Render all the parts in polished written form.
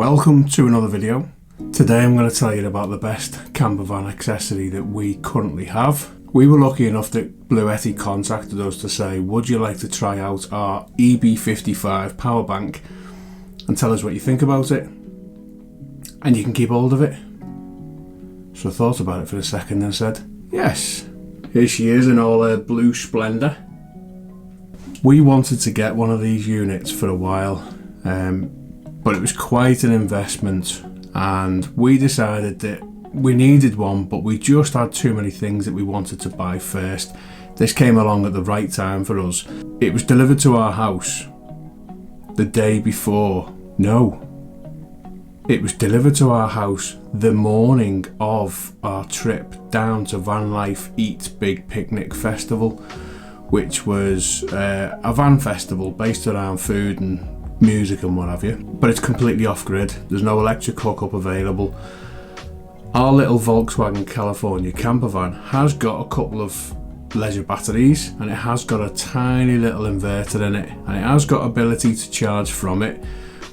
Welcome to another video. Today I'm going to tell you about the best camper van accessory that we currently have. We were lucky enough that Bluetti contacted us to say, would you like to try out our EB55 power bank and tell us what you think about it, and you can keep hold of it. So I thought about it for a second and said yes. Here she is in all her blue splendour. We wanted to get one of these units for a while, but it was quite an investment, and we decided that we needed one, but we just had too many things that we wanted to buy first. This came along at the right time for us. It was delivered to our house the day before. No, it was delivered to our house the morning of our trip down to Van Life Eat Big Picnic Festival, which was a van festival based around food and music and what have you, but it's completely off-grid. There's no electric hookup available. Our little Volkswagen California camper van has got a couple of leisure batteries, and it has got a tiny little inverter in it, and it has got ability to charge from it,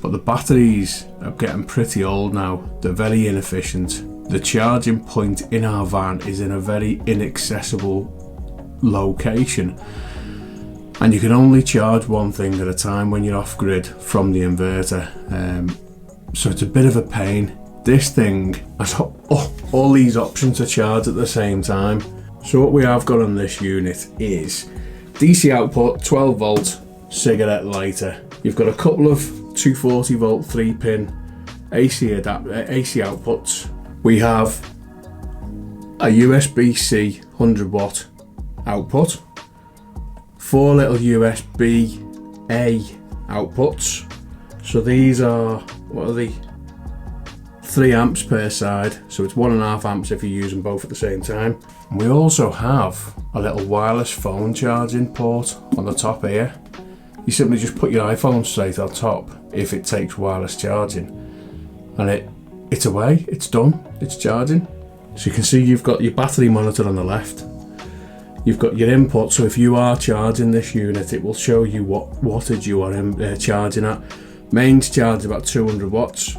but the batteries are getting pretty old now. They're very inefficient. The charging point in our van is in a very inaccessible location, and you can only charge one thing at a time when you're off grid from the inverter, so it's a bit of a pain. This thing has all these options to charge at the same time. So what we have got on this unit is DC output, 12 volt cigarette lighter. You've got a couple of 240 volt 3-pin AC outputs. We have a USB-C 100 watt output, 4 little USB-A outputs. So these are, what are they? 3 amps per side, so it's 1.5 amps if you use them both at the same time. And we also have a little wireless phone charging port on the top here. You simply just put your iPhone straight on top if it takes wireless charging, and it's away, it's done, it's charging. So you can see you've got your battery monitor on the left. You've got your input, so if you are charging this unit, it will show you what wattage you are charging at. Mains charge about 200 watts.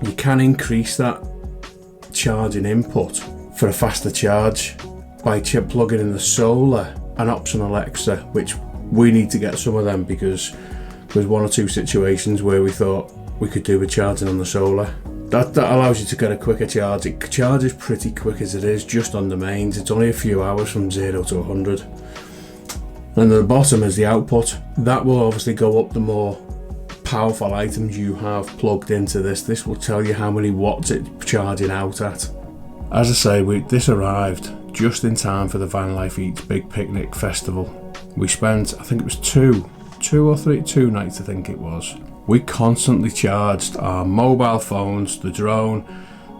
You can increase that charging input for a faster charge by plugging in the solar, an optional extra, which we need to get some of them because there's 1 or 2 situations where we thought we could do with charging on the solar. That allows you to get a quicker charge. It charges pretty quick as it is just on the mains. It's only a few hours from 0 to 100. And at the bottom is the output. That will obviously go up the more powerful items you have plugged into this. This will tell you how many watts it's charging out at. As I say, this arrived just in time for the Van Life Eats Big Picnic Festival. We spent, I think it was 2 nights I think it was. We constantly charged our mobile phones, the drone,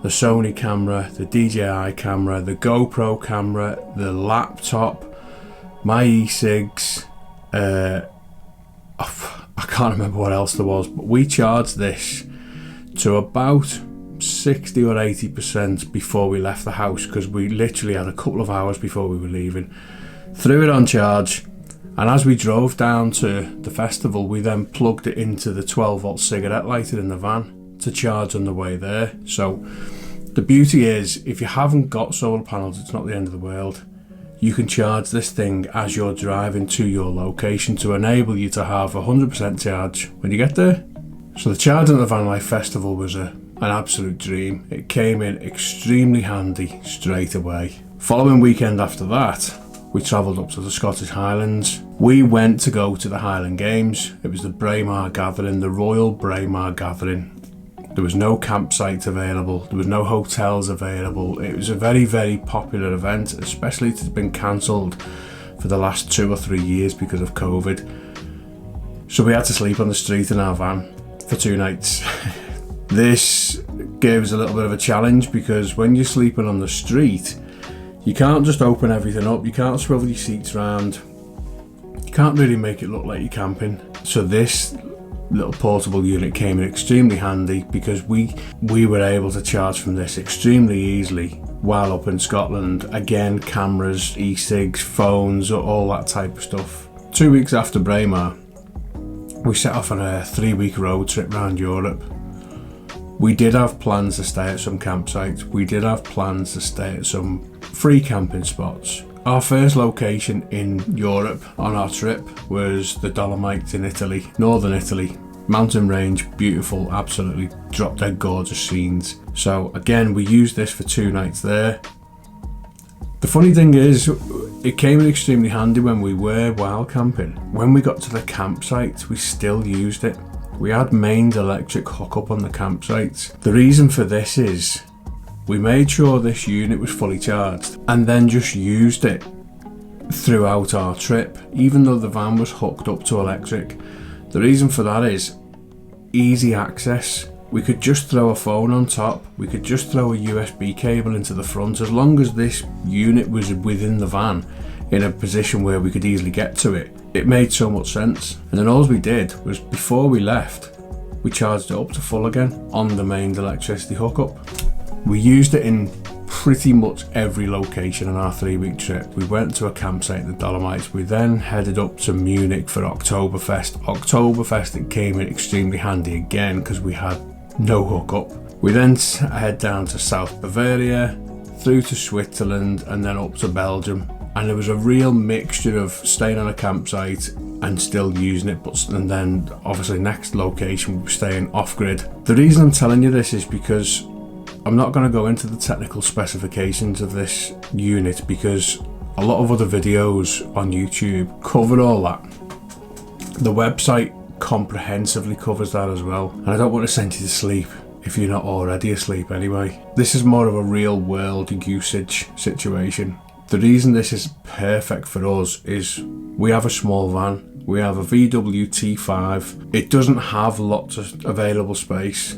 the Sony camera, the DJI camera, the GoPro camera, the laptop, my e-cigs, I can't remember what else there was, but we charged this to about 60 or 80% before we left the house, because we literally had a couple of hours before we were leaving. Threw it on charge, and as we drove down to the festival, we then plugged it into the 12 volt cigarette lighter in the van to charge on the way there. So the beauty is, if you haven't got solar panels, it's not the end of the world. You can charge this thing as you're driving to your location to enable you to have 100% charge when you get there. So the charging at the Van Life Festival was an absolute dream. It came in extremely handy straight away. Following weekend after that, we travelled up to the Scottish Highlands. We went to go to the Highland Games. It was the Braemar Gathering, the Royal Braemar Gathering. There was no campsites available, there was no hotels available. It was a very, very popular event, especially it's been cancelled for the last 2 or 3 years because of COVID. So we had to sleep on the street in our van for 2 nights. This gave us a little bit of a challenge, because when you're sleeping on the street, you can't just open everything up, you can't swivel your seats around, you can't really make it look like you're camping. So this little portable unit came in extremely handy, because we were able to charge from this extremely easily while up in Scotland. Again, cameras, e-cigs, phones, all that type of stuff. 2 weeks after Braemar, we set off on a 3-week road trip around Europe. We did have plans to stay at some campsites. We did have plans to stay at some free camping spots. Our first location in Europe on our trip was the Dolomites in Italy, northern Italy. Mountain range, beautiful, absolutely drop dead gorgeous scenes. So again, we used this for 2 nights there. The funny thing is, it came in extremely handy when we were wild camping. When we got to the campsite, we still used it. We had mains electric hookup on the campsites. The reason for this is, we made sure this unit was fully charged and then just used it throughout our trip, even though the van was hooked up to electric. The reason for that is easy access. We could just throw a phone on top, we could just throw a USB cable into the front, as long as this unit was within the van in a position where we could easily get to it. It made so much sense. And then all we did was, before we left, we charged it up to full again on the mains electricity hookup. We used it in pretty much every location on our 3-week trip. We went to a campsite in the Dolomites. We then headed up to Munich for Oktoberfest. Oktoberfest, it came in extremely handy again because we had no hookup. We then head down to South Bavaria, through to Switzerland, and then up to Belgium. And there was a real mixture of staying on a campsite and still using it, and then obviously next location we were staying off-grid. The reason I'm telling you this is because I'm not going to go into the technical specifications of this unit, because a lot of other videos on YouTube cover all that. The website comprehensively covers that as well, and I don't want to send you to sleep if you're not already asleep anyway. This is more of a real world usage situation. The reason this is perfect for us is we have a small van. We have a VW T5. It doesn't have lots of available space.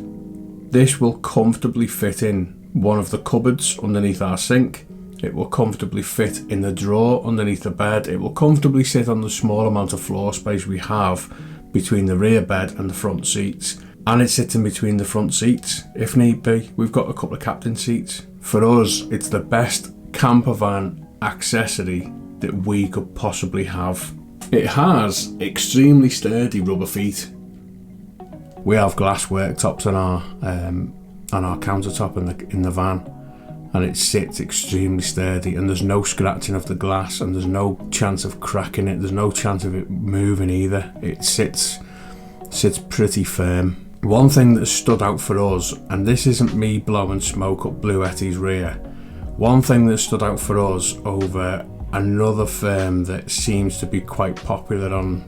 This will comfortably fit in one of the cupboards underneath our sink. It will comfortably fit in the drawer underneath the bed. It will comfortably sit on the small amount of floor space we have between the rear bed and the front seats. And it sits in between the front seats if need be. We've got a couple of captain seats. For us, it's the best camper van accessory that we could possibly have. It has extremely sturdy rubber feet. We have glass worktops on our countertop in the van, and it sits extremely sturdy, and there's no scratching of the glass, and there's no chance of cracking it. There's no chance of it moving either. It sits pretty firm. One thing that stood out for us, and this isn't me blowing smoke up Bluetti's rear, one thing that stood out for us over another firm that seems to be quite popular on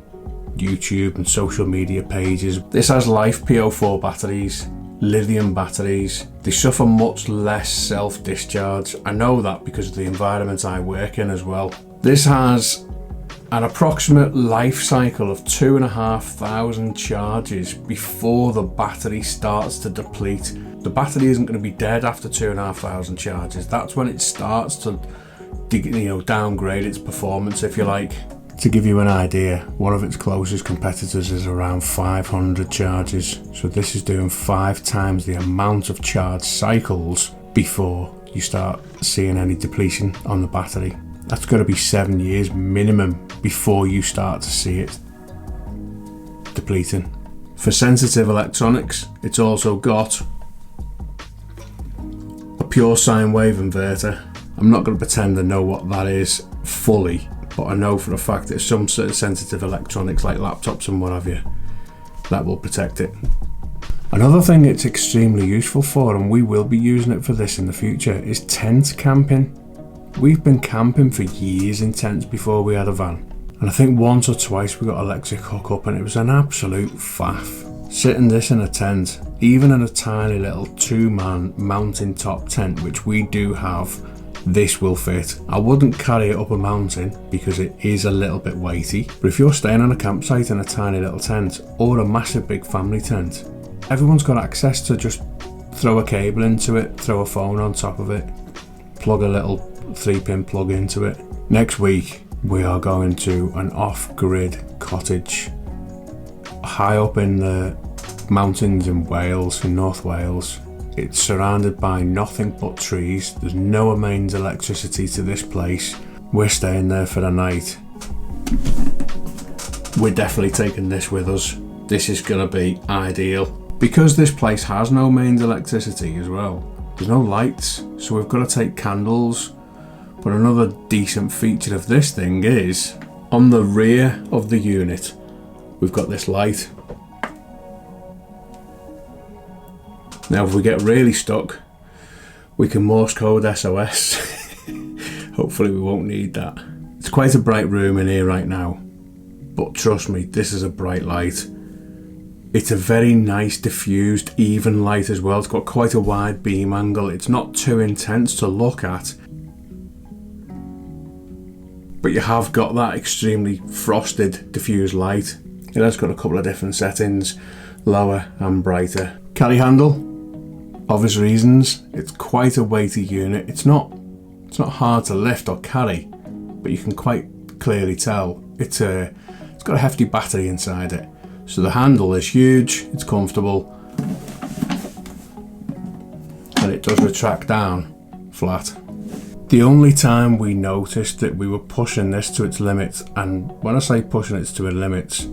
YouTube and social media pages. This has Life PO4 batteries, lithium batteries. They suffer much less self-discharge. I know that because of the environment I work in as well. This has an approximate life cycle of 2,500 charges before the battery starts to deplete. The battery isn't going to be dead after 2,500 charges. That's when it starts to downgrade its performance, if you like. To give you an idea, one of its closest competitors is around 500 charges. So this is doing 5 times the amount of charge cycles before you start seeing any depletion on the battery. That's got to be 7 years minimum before you start to see it depleting. For sensitive electronics, it's also got a pure sine wave inverter. I'm not going to pretend I know what that is fully, but I know for a fact that some sort of sensitive electronics like laptops and what have you, that will protect it. Another thing it's extremely useful for, and we will be using it for this in the future, is tent camping. We've been camping for years in tents before we had a van, and I think once or twice we got electric hookup and it was an absolute faff. Sitting this in a tent, even in a tiny little 2-man mountain top tent, which we do have, this will fit. I wouldn't carry it up a mountain because it is a little bit weighty, but if you're staying on a campsite in a tiny little tent or a massive big family tent, everyone's got access to just throw a cable into it, throw a phone on top of it, plug a little 3-pin plug into it. Next week we are going to an off-grid cottage high up in the mountains in Wales, in North Wales. It's surrounded by nothing but trees. There's no mains electricity to this place. We're staying there for the night. We're definitely taking this with us. This is going to be ideal. Because this place has no mains electricity as well, there's no lights, so we've got to take candles. But another decent feature of this thing is, on the rear of the unit, we've got this light. Now if we get really stuck, we can Morse code SOS. Hopefully we won't need that. It's quite a bright room in here right now, but trust me, this is a bright light. It's a very nice diffused, even light as well. It's got quite a wide beam angle. It's not too intense to look at, but you have got that extremely frosted, diffused light. It has got a couple of different settings, lower and brighter. Carry handle, obvious reasons. It's quite a weighty unit. It's not hard to lift or carry, but you can quite clearly tell it's got a hefty battery inside it. So the handle is huge, it's comfortable, and it does retract down flat. The only time we noticed that we were pushing this to its limits, and when I say pushing it to its limits,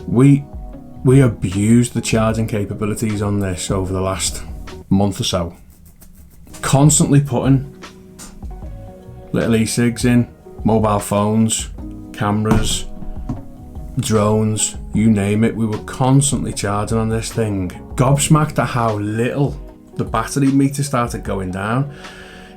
we abused the charging capabilities on this over the last month or so. Constantly putting little e-cigs in, mobile phones, cameras, drones, you name it, we were constantly charging on this thing. Gobsmacked at how little the battery meter started going down.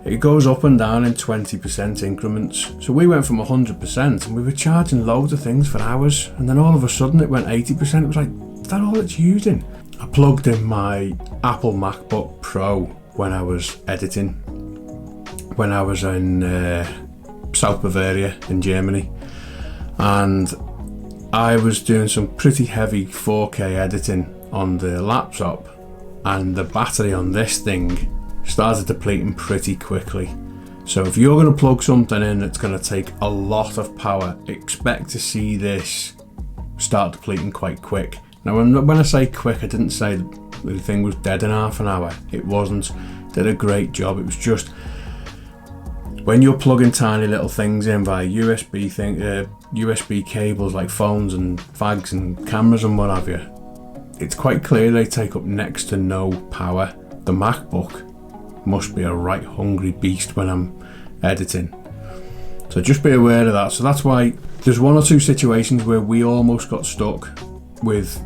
It goes up and down in 20% increments. So we went from 100% and we were charging loads of things for hours, and then all of a sudden it went 80%. It was like, is that all it's using? I plugged in my Apple MacBook Pro when I was editing, when I was in South Bavaria in Germany, and I was doing some pretty heavy 4K editing on the laptop, and the battery on this thing started depleting pretty quickly. So if you're going to plug something in that's going to take a lot of power, expect to see this start depleting quite quick. Now when I say quick, I didn't say the thing was dead in half an hour. It wasn't. Did a great job. It was just when you're plugging tiny little things in via USB cables like phones and fags and cameras and what have you, it's quite clear they take up next to no power. The MacBook must be a right hungry beast when I'm editing, so just be aware of that. So that's why there's one or two situations where we almost got stuck with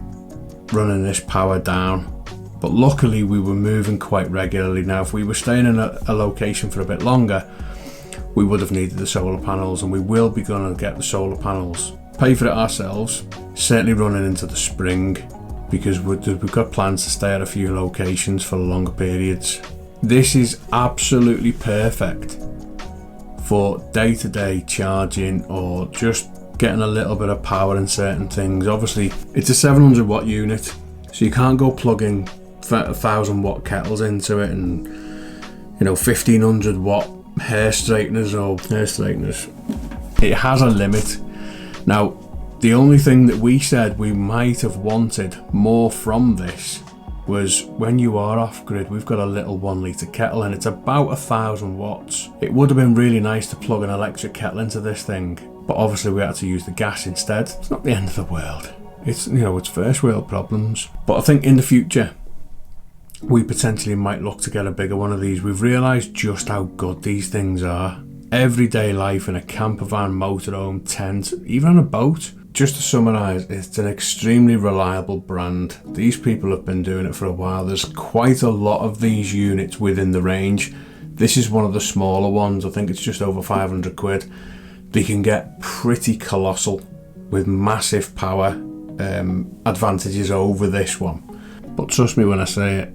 running this power down, but luckily we were moving quite regularly. Now if we were staying in a location for a bit longer, we would have needed the solar panels, and we will be going to get the solar panels, pay for it ourselves, certainly running into the spring, because we've got plans to stay at a few locations for longer periods. This is absolutely perfect for day-to-day charging or just getting a little bit of power in certain things. Obviously it's a 700 watt unit, so you can't go plugging 1,000 watt kettles into it and 1500 watt hair straighteners. It has a limit. Now the only thing that we said we might have wanted more from this was when you are off grid, we've got a little 1 litre kettle and it's about 1,000 watts. It would have been really nice to plug an electric kettle into this thing, but obviously we had to use the gas instead. It's not the end of the world. It's it's first world problems. But I think in the future we potentially might look to get a bigger one of these. We've realised just how good these things are. Everyday life in a camper van, motorhome, tent, even on a boat. Just to summarise, it's an extremely reliable brand. These people have been doing it for a while. There's quite a lot of these units within the range. This is one of the smaller ones. I think it's just over 500 quid. They can get pretty colossal with massive power advantages over this one. But trust me when I say it,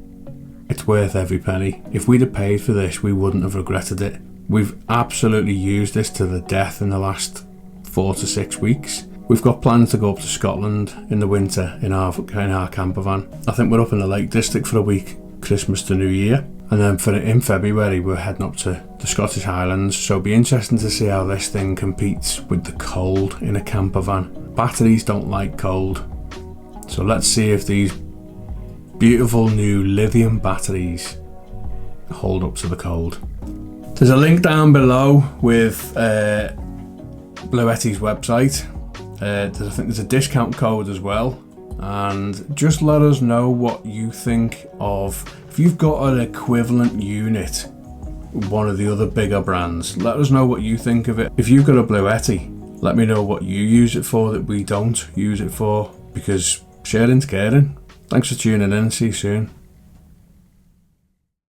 it's worth every penny. If we'd have paid for this, we wouldn't have regretted it. We've absolutely used this to the death in the last 4 to 6 weeks. We've got plans to go up to Scotland in the winter in our camper van. I think we're up in the Lake District for a week, Christmas to New Year. And then in February, we're heading up to the Scottish Highlands. So it'll be interesting to see how this thing competes with the cold in a camper van. Batteries don't like cold. So let's see if these beautiful new lithium batteries hold up to the cold. There's a link down below with Bluetti's website. I think there's a discount code as well. and just let us know what you think of, if you've got an equivalent unit, one of the other bigger brands, let us know what you think of it. If you've got a Bluetti, let me know what you use it for that we don't use it for, because sharing's caring. Thanks for tuning in, see you soon.